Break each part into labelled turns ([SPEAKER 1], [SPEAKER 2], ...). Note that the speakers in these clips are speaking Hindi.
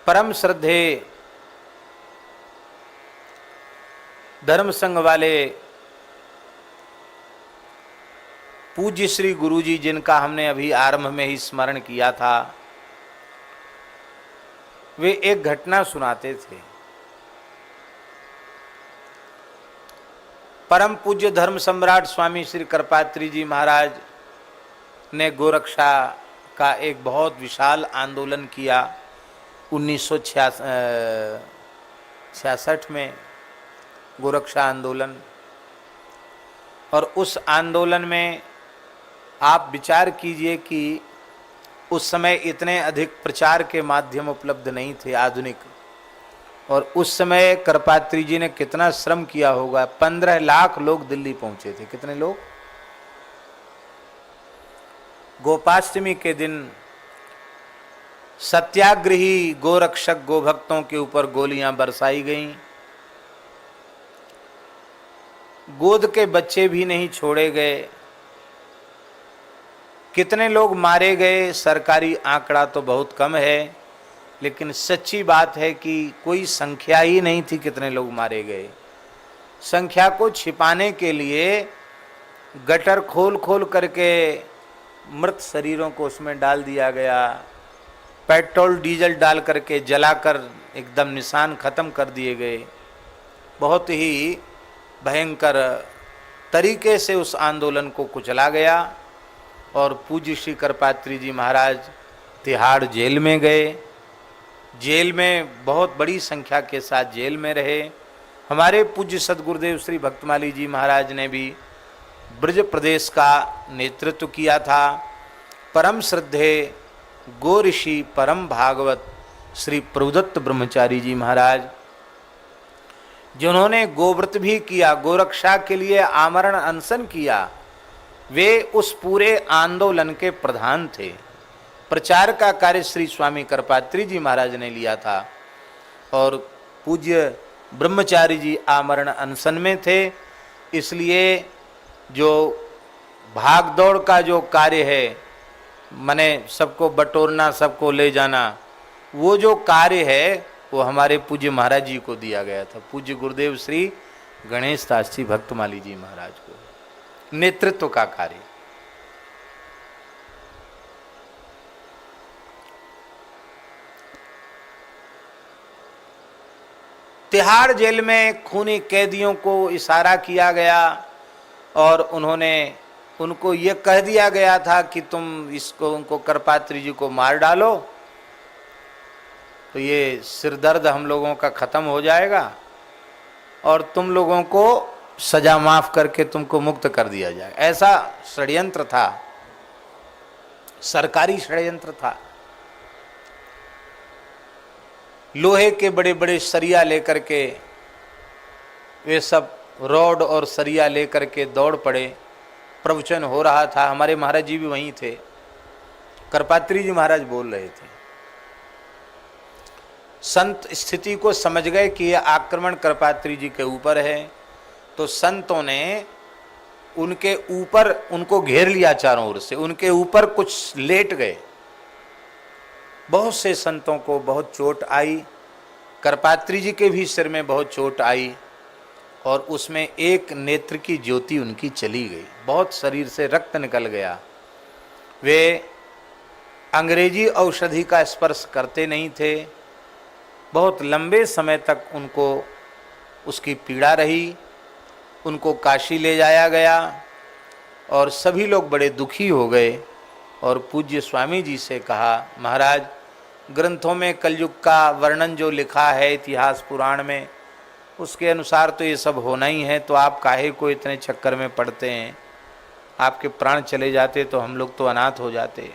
[SPEAKER 1] परम श्रद्धे धर्म संघ वाले पूज्य श्री गुरु जी, जिनका हमने अभी आरंभ में ही स्मरण किया था, वे एक घटना सुनाते थे। परम पूज्य धर्म सम्राट स्वामी श्री करपात्री जी महाराज ने गोरक्षा का एक बहुत विशाल आंदोलन किया 1966 में, गोरक्षा आंदोलन। और उस आंदोलन में आप विचार कीजिए कि उस समय इतने अधिक प्रचार के माध्यम उपलब्ध नहीं थे आधुनिक, और उस समय करपात्री जी ने कितना श्रम किया होगा। 15 लाख लोग दिल्ली पहुंचे थे। कितने लोग? गोपाष्टमी के दिन सत्याग्रही गोरक्षक गोभक्तों के ऊपर गोलियां बरसाई गईं। गोद के बच्चे भी नहीं छोड़े गए। कितने लोग मारे गए, सरकारी आंकड़ा तो बहुत कम है, लेकिन सच्ची बात है कि कोई संख्या ही नहीं थी कितने लोग मारे गए। संख्या को छिपाने के लिए गटर खोल खोल करके मृत शरीरों को उसमें डाल दिया गया, पेट्रोल डीजल डाल करके जलाकर एकदम निशान खत्म कर दिए गए। बहुत ही भयंकर तरीके से उस आंदोलन को कुचला गया और पूज्य श्री करपात्री जी महाराज तिहाड़ जेल में गए। जेल में बहुत बड़ी संख्या के साथ जेल में रहे। हमारे पूज्य सद्गुरुदेव श्री भक्तमाली जी महाराज ने भी ब्रज प्रदेश का नेतृत्व किया था। परम श्रद्धे गो ऋषि परम भागवत श्री प्रभुदत्त ब्रह्मचारी जी महाराज, जिन्होंने गोव्रत भी किया, गोरक्षा के लिए आमरण अनशन किया, वे उस पूरे आंदोलन के प्रधान थे। प्रचार का कार्य श्री स्वामी करपात्री जी महाराज ने लिया था और पूज्य ब्रह्मचारी जी आमरण अनशन में थे। इसलिए जो भाग दौड़ का जो कार्य है, माने सबको बटोरना, सबको ले जाना, वो जो कार्य है वो हमारे पूज्य महाराज जी को दिया गया था। पूज्य गुरुदेव श्री गणेश दास जी भक्तमाली जी महाराज को नेतृत्व का कार्य। तिहाड़ जेल में खूनी कैदियों को इशारा किया गया और उनको ये कह दिया गया था कि तुम उनको करपात्री जी को मार डालो तो ये सिरदर्द हम लोगों का खत्म हो जाएगा और तुम लोगों को सजा माफ करके तुमको मुक्त कर दिया जाएगा। ऐसा षड्यंत्र था, सरकारी षड्यंत्र था। लोहे के बड़े बड़े सरिया लेकर के वे सब रॉड और सरिया लेकर के दौड़ पड़े। प्रवचन हो रहा था, हमारे महाराज जी भी वहीं थे। करपात्री जी महाराज बोल रहे थे। संत स्थिति को समझ गए कि यह आक्रमण करपात्री जी के ऊपर है, तो संतों ने उनके ऊपर उनको घेर लिया चारों ओर से, उनके ऊपर कुछ लेट गए। बहुत से संतों को बहुत चोट आई, करपात्री जी के भी सिर में बहुत चोट आई और उसमें एक नेत्र की ज्योति उनकी चली गई, बहुत शरीर से रक्त निकल गया। वे अंग्रेजी औषधि का स्पर्श करते नहीं थे। बहुत लंबे समय तक उनको उसकी पीड़ा रही। उनको काशी ले जाया गया और सभी लोग बड़े दुखी हो गए और पूज्य स्वामी जी से कहा, महाराज ग्रंथों में कलयुग का वर्णन जो लिखा है इतिहास पुराण में, उसके अनुसार तो ये सब होना ही है, तो आप काहे को इतने चक्कर में पड़ते हैं? आपके प्राण चले जाते तो हम लोग तो अनाथ हो जाते।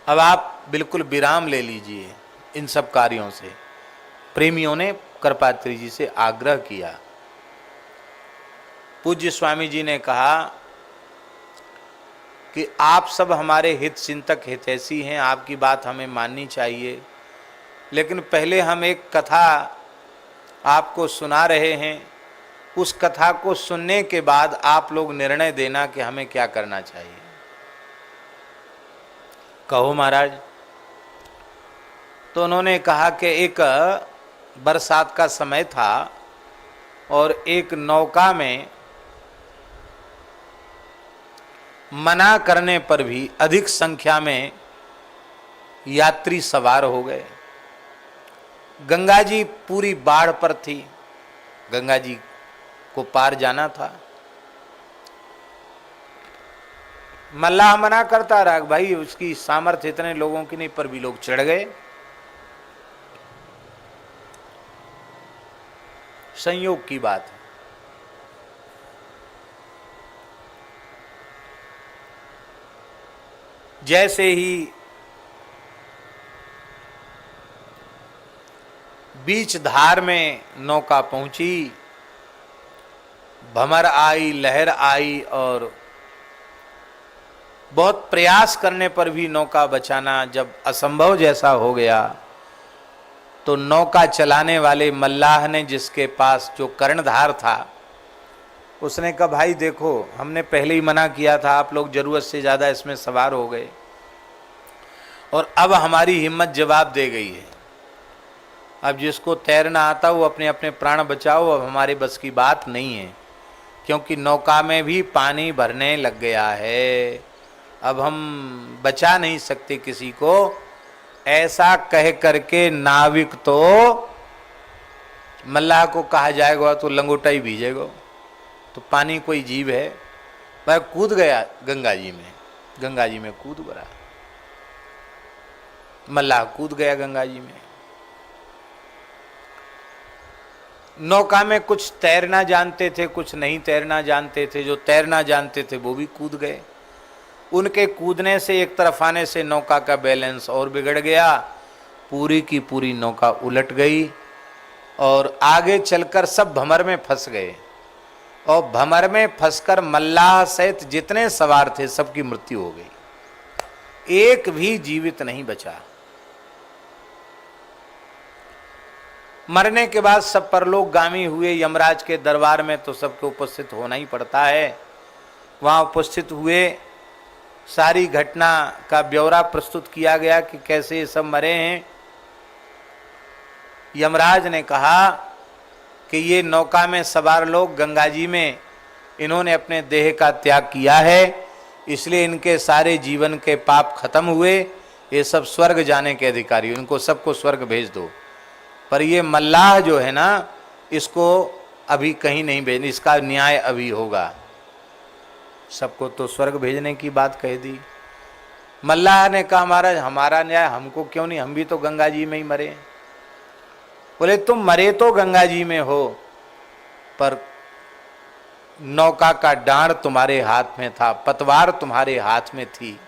[SPEAKER 1] अब आप बिल्कुल विराम ले लीजिए इन सब कार्यों से। प्रेमियों ने करपात्री जी से आग्रह किया। पूज्य स्वामी जी ने कहा कि आप सब हमारे हित चिंतक हितैषी हैं, आपकी बात हमें माननी चाहिए, लेकिन पहले हम एक कथा आपको सुना रहे हैं। उस कथा को सुनने के बाद आप लोग निर्णय देना कि हमें क्या करना चाहिए। कहो महाराज। तो उन्होंने कहा कि एक बरसात का समय था और एक नौका में मना करने पर भी अधिक संख्या में यात्री सवार हो गए। गंगा जी पूरी बाढ़ पर थी, गंगा जी को पार जाना था। मल्लाह मना करता रहा, भाई उसकी सामर्थ्य इतने लोगों की नहीं, पर भी लोग चढ़ गए। संयोग की बात है। जैसे ही बीच धार में नौका पहुंची, भंवर आई, लहर आई और बहुत प्रयास करने पर भी नौका बचाना जब असंभव जैसा हो गया, तो नौका चलाने वाले मल्लाह ने, जिसके पास जो कर्णधार था, उसने कहा भाई देखो, हमने पहले ही मना किया था, आप लोग जरूरत से ज़्यादा इसमें सवार हो गए और अब हमारी हिम्मत जवाब दे गई है। अब जिसको तैरना आता वो अपने अपने प्राण बचाओ, अब हमारे बस की बात नहीं है, क्योंकि नौका में भी पानी भरने लग गया है, अब हम बचा नहीं सकते किसी को। ऐसा कह करके नाविक तो मल्लाह को कहा जाएगा तो लंगोटा ही भीजेगा, तो पानी कोई जीव है, वह कूद गया गंगा जी में, गंगा जी में कूद पड़ा, मल्लाह कूद गया गंगा जी में। नौका में कुछ तैरना जानते थे, कुछ नहीं तैरना जानते थे, जो तैरना जानते थे वो भी कूद गए। उनके कूदने से, एक तरफ आने से नौका का बैलेंस और बिगड़ गया, पूरी की पूरी नौका उलट गई और आगे चलकर सब भंवर में फंस गए और भंवर में फंसकर मल्लाह सहित जितने सवार थे सबकी मृत्यु हो गई, एक भी जीवित नहीं बचा। मरने के बाद सब परलोकगामी हुए यमराज के दरबार में, तो सबको उपस्थित होना ही पड़ता है। वहाँ उपस्थित हुए, सारी घटना का ब्यौरा प्रस्तुत किया गया कि कैसे ये सब मरे हैं। यमराज ने कहा कि ये नौका में सवार लोग गंगा जी में इन्होंने अपने देह का त्याग किया है, इसलिए इनके सारे जीवन के पाप खत्म हुए, ये सब स्वर्ग जाने के अधिकारी, इनको सबको स्वर्ग भेज दो। पर ये मल्लाह जो है ना, इसको अभी कहीं नहीं भेज, इसका न्याय अभी होगा। सबको तो स्वर्ग भेजने की बात कह दी। मल्लाह ने कहा महाराज हमारा न्याय हमको क्यों नहीं, हम भी तो गंगा जी में ही मरे। बोले तुम मरे तो गंगा जी में हो, पर नौका का डांड तुम्हारे हाथ में था, पतवार तुम्हारे हाथ में थी।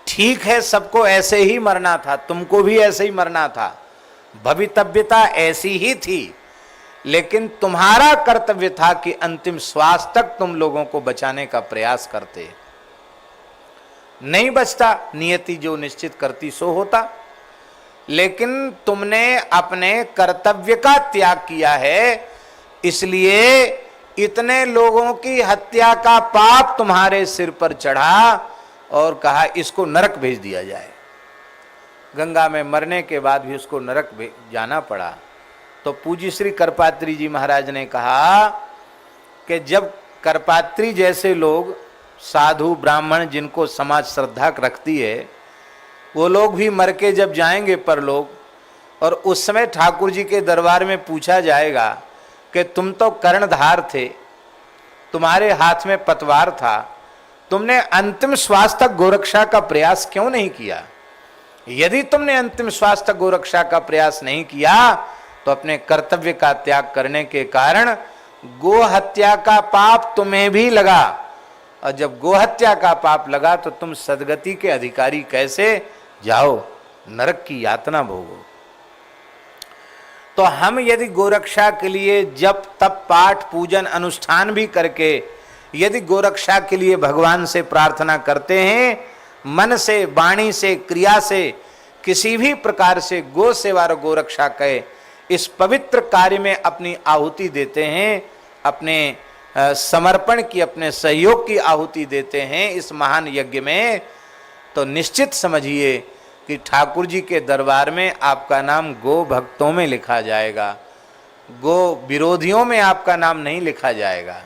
[SPEAKER 1] ठीक है, सबको ऐसे ही मरना था, तुमको भी ऐसे ही मरना था, भवितव्यता ऐसी ही थी, लेकिन तुम्हारा कर्तव्य था कि अंतिम श्वास तक तुम लोगों को बचाने का प्रयास करते। नहीं बचता, नियति जो निश्चित करती सो होता, लेकिन तुमने अपने कर्तव्य का त्याग किया है, इसलिए इतने लोगों की हत्या का पाप तुम्हारे सिर पर चढ़ा और कहा इसको नरक भेज दिया जाए। गंगा में मरने के बाद भी उसको नरक जाना पड़ा। तो पूज्य श्री करपात्री जी महाराज ने कहा कि जब करपात्री जैसे लोग, साधु ब्राह्मण जिनको समाज श्रद्धा रखती है, वो लोग भी मर के जब जाएंगे परलोक, और उस समय ठाकुर जी के दरबार में पूछा जाएगा कि तुम तो कर्णधार थे, तुम्हारे हाथ में पतवार था, तुमने अंतिम श्वास तक गोरक्षा का प्रयास क्यों नहीं किया? यदि तुमने अंतिम श्वास तक गोरक्षा का प्रयास नहीं किया तो अपने कर्तव्य का त्याग करने के कारण गो हत्या का पाप तुम्हें भी लगा, और जब गोहत्या का पाप लगा तो तुम सदगति के अधिकारी कैसे जाओ, नरक की यातना भोगो। तो हम यदि गोरक्षा के लिए जप तप पाठ पूजन अनुष्ठान भी करके यदि गोरक्षा के लिए भगवान से प्रार्थना करते हैं, मन से, वाणी से, क्रिया से, किसी भी प्रकार से गो सेवा और गोरक्षा के इस पवित्र कार्य में अपनी आहुति देते हैं, अपने समर्पण की, अपने सहयोग की आहुति देते हैं इस महान यज्ञ में, तो निश्चित समझिए कि ठाकुर जी के दरबार में आपका नाम गो भक्तों में लिखा जाएगा, गो विरोधियों में आपका नाम नहीं लिखा जाएगा।